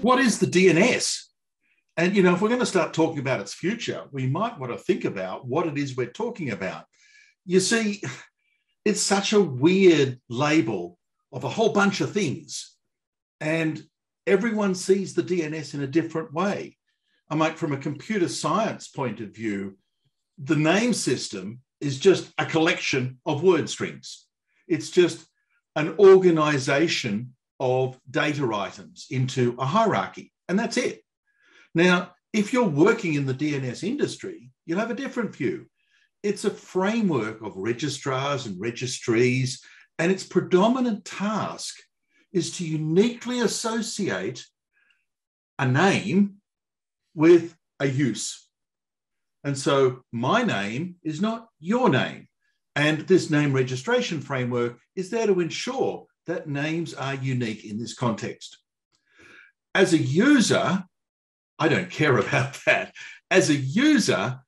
What is the DNS? And, if we're going to start talking about its future, we might want to think about what it is we're talking about. You see, it's such a weird label of a whole bunch of things. And everyone sees the DNS in a different way. I'm like, from a computer science point of view, the name system is just a collection of word strings. It's just an organization of data items into a hierarchy, and that's it. Now, if you're working in the DNS industry, you'll have a different view. It's a framework of registrars and registries, and its predominant task is to uniquely associate a name with a use. And so my name is not your name. And this name registration framework is there to ensure that names are unique in this context. As a user, I don't care about that. As a user,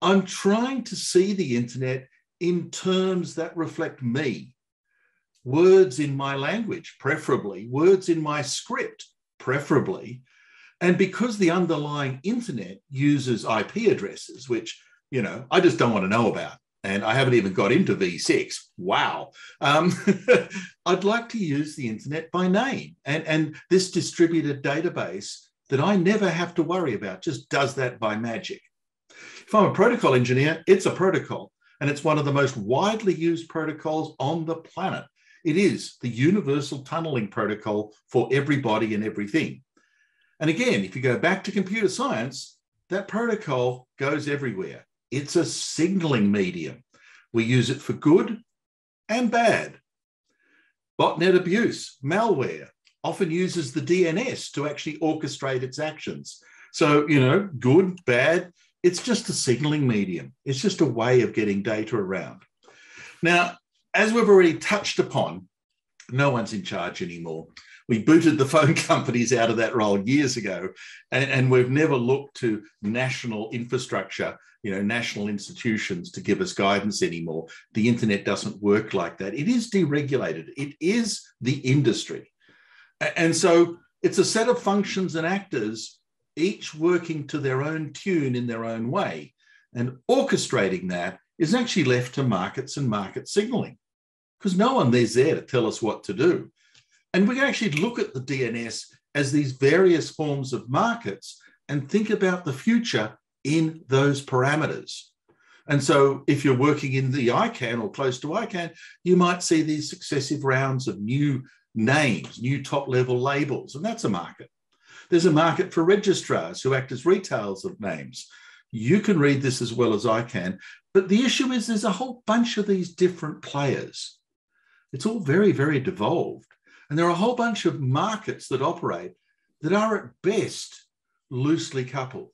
I'm trying to see the internet in terms that reflect me. Words in my language, preferably. Words in my script, preferably. And because the underlying internet uses IP addresses, which, I just don't want to know about, and I haven't even got into V6, wow. I'd like to use the internet by name. And this distributed database that I never have to worry about just does that by magic. If I'm a protocol engineer, it's a protocol, and it's one of the most widely used protocols on the planet. It is the universal tunneling protocol for everybody and everything. And again, if you go back to computer science, that protocol goes everywhere. It's a signaling medium. We use it for good and bad. Botnet abuse, malware, often uses the DNS to actually orchestrate its actions. So, good, bad, it's just a signaling medium. It's just a way of getting data around. Now, as we've already touched upon, no one's in charge anymore. We booted the phone companies out of that role years ago, and we've never looked to national infrastructure, national institutions to give us guidance anymore. The internet doesn't work like that. It is deregulated. It is the industry. And so it's a set of functions and actors, each working to their own tune in their own way. And orchestrating that is actually left to markets and market signaling, because no one is there to tell us what to do. And we can actually look at the DNS as these various forms of markets and think about the future in those parameters. And so if you're working in the ICANN or close to ICANN, you might see these successive rounds of new names, new top-level labels, and that's a market. There's a market for registrars who act as retailers of names. You can read this as well as I can, but the issue is there's a whole bunch of these different players. It's all very, very devolved. And there are a whole bunch of markets that operate that are at best loosely coupled.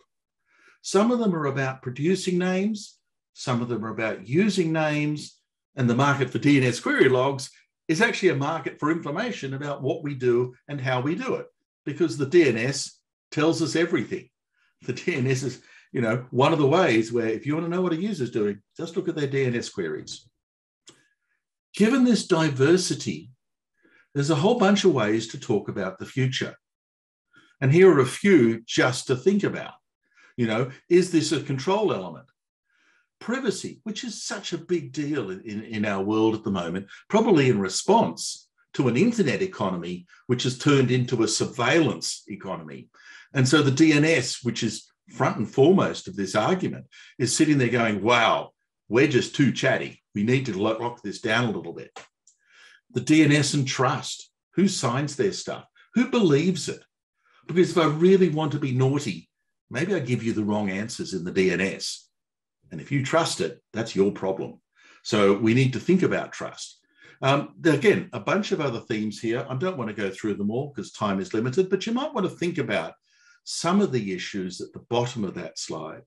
Some of them are about producing names, some of them are about using names, and the market for DNS query logs is actually a market for information about what we do and how we do it, because the DNS tells us everything. The DNS is, one of the ways where if you want to know what a user is doing, just look at their DNS queries. Given this diversity, there's a whole bunch of ways to talk about the future. And here are a few just to think about. Is this a control element? Privacy, which is such a big deal in our world at the moment, probably in response to an internet economy, which has turned into a surveillance economy. And so the DNS, which is front and foremost of this argument, is sitting there going, wow, we're just too chatty. We need to lock this down a little bit. The DNS and trust. Who signs their stuff? Who believes it? Because if I really want to be naughty, maybe I give you the wrong answers in the DNS. And if you trust it, that's your problem. So we need to think about trust. Again, a bunch of other themes here. I don't want to go through them all because time is limited, but you might want to think about some of the issues at the bottom of that slide.